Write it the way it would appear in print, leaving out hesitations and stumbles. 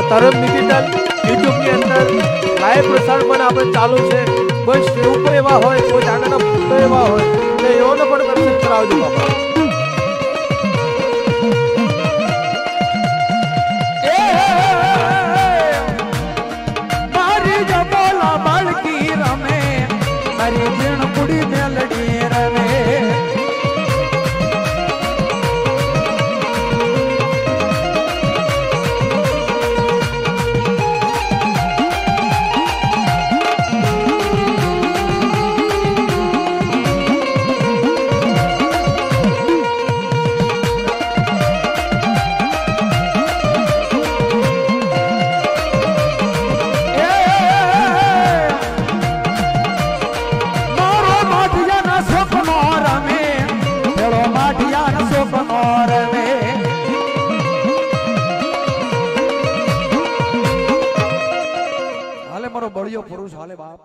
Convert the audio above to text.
ધર્મ digital YouTube ની અંદર લાઈવ પ્રસારણ પણ આપણે ચાલુ છે. કોઈ સેવકો એવા હોય, કોઈ નાના ભક્તો એવા હોય તો એઓને પણ દર્શન કરાવજો બાપા. મારી જબોલા બાળકી રમે, મારી જીણ કુડી મેલડી રમે. મારો બળિયો પુરુષ હાલે બાપ.